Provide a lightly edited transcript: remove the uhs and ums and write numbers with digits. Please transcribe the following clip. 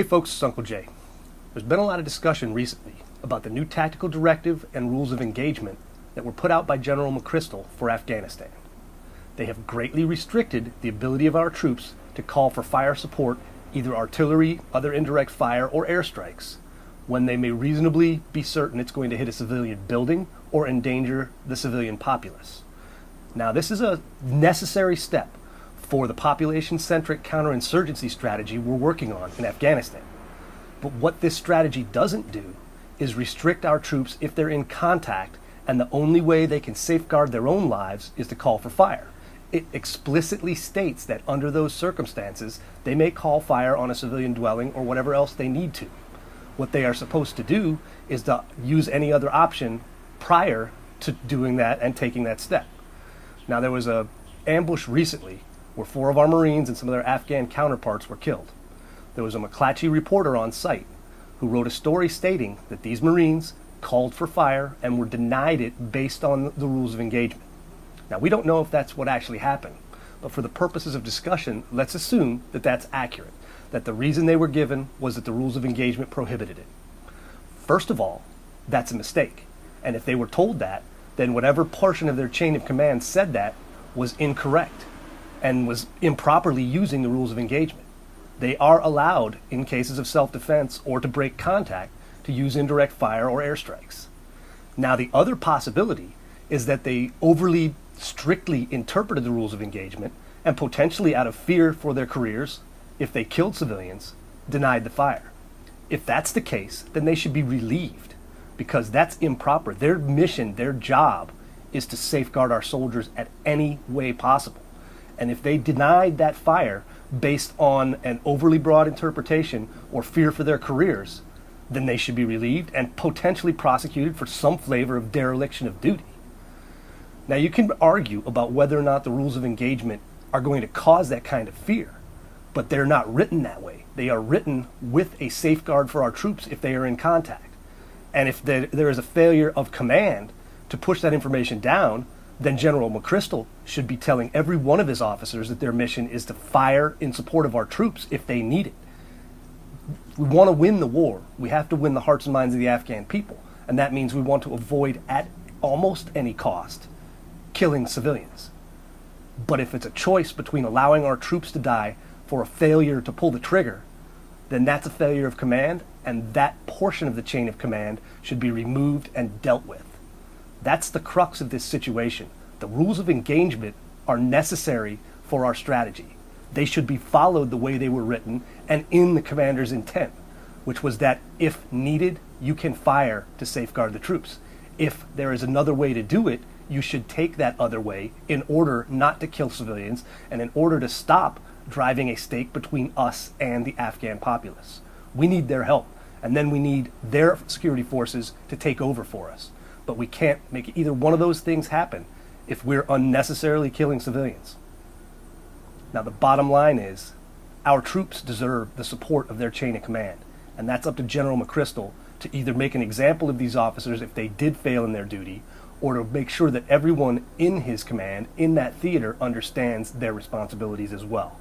Hey folks, it's Uncle Jay. There's been a lot of discussion recently about the new tactical directive and rules of engagement that were put out by General McChrystal for Afghanistan. They have greatly restricted the ability of our troops to call for fire support, either artillery, other indirect fire, or airstrikes, when they may reasonably be certain it's going to hit a civilian building or endanger the civilian populace. Now, this is a necessary step for the population-centric counterinsurgency strategy we're working on in Afghanistan. But what this strategy doesn't do is restrict our troops if they're in contact and the only way they can safeguard their own lives is to call for fire. It explicitly states that under those circumstances, they may call fire on a civilian dwelling or whatever else they need to. What they are supposed to do is to use any other option prior to doing that and taking that step. Now, there was an ambush recently where 4 of our Marines and some of their Afghan counterparts were killed. There was a McClatchy reporter on site who wrote a story stating that these Marines called for fire and were denied it based on the rules of engagement. Now, we don't know if that's what actually happened, but for the purposes of discussion, let's assume that that's accurate, that the reason they were given was that the rules of engagement prohibited it. First of all, that's a mistake. And if they were told that, then whatever portion of their chain of command said that was incorrect and was improperly using the rules of engagement. They are allowed, in cases of self-defense or to break contact, to use indirect fire or airstrikes. Now, the other possibility is that they overly strictly interpreted the rules of engagement and potentially out of fear for their careers, if they killed civilians, denied the fire. If that's the case, then they should be relieved because that's improper. Their mission, their job, is to safeguard our soldiers at any way possible. And if they denied that fire based on an overly broad interpretation or fear for their careers, then they should be relieved and potentially prosecuted for some flavor of dereliction of duty. Now, you can argue about whether or not the rules of engagement are going to cause that kind of fear, but they're not written that way. They are written with a safeguard for our troops if they are in contact. And if there is a failure of command to push that information down, then General McChrystal should be telling every one of his officers that their mission is to fire in support of our troops if they need it. We want to win the war. We have to win the hearts and minds of the Afghan people. And that means we want to avoid, at almost any cost, killing civilians. But if it's a choice between allowing our troops to die for a failure to pull the trigger, then that's a failure of command, and that portion of the chain of command should be removed and dealt with. That's the crux of this situation. The rules of engagement are necessary for our strategy. They should be followed the way they were written and in the commander's intent, which was that if needed, you can fire to safeguard the troops. If there is another way to do it, you should take that other way in order not to kill civilians and in order to stop driving a stake between us and the Afghan populace. We need their help, and then we need their security forces to take over for us. But we can't make either one of those things happen if we're unnecessarily killing civilians. Now, the bottom line is our troops deserve the support of their chain of command, and that's up to General McChrystal to either make an example of these officers if they did fail in their duty, or to make sure that everyone in his command, in that theater, understands their responsibilities as well.